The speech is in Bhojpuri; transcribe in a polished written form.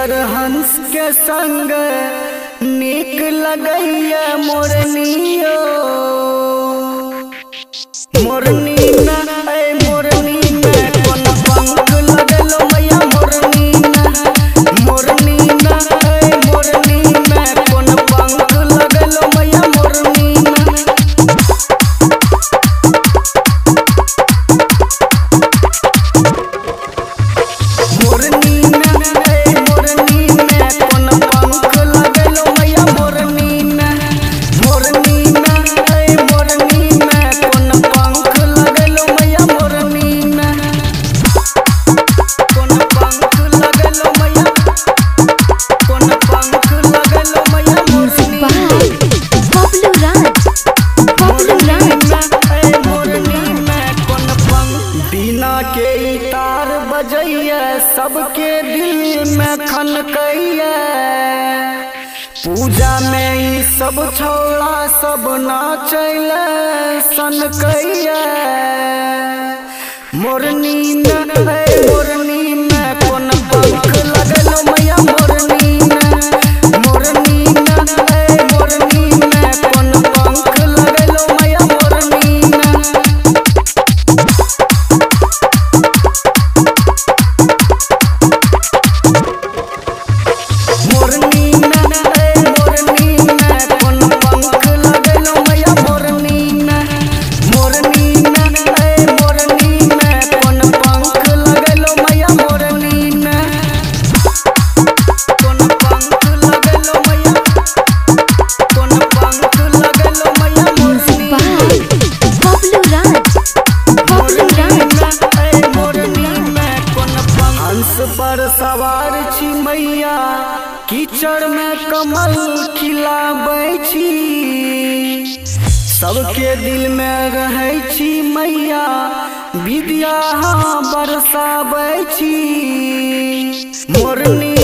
ईश्वर हंस के संग नीक लगैया मोरनियो मोरनी ना मोरनी में कोन पंख लगलो मैया मोरनी ना मोरनी में कोन पंख लगलो मैया मोरनी सबके दिल में खनकैया पूजा में ई सब छौड़ा सब नाचैल सनकैया मोरनी में कोन पंख लगलो मैया मोरनी में कोन पंख लगलो मैया मोरनी पर सवार छी मैया कीचड़ में कमल खिलाबै छी सबके दिल में रहै छी मैया विद्या बरसाबै छी मोरनी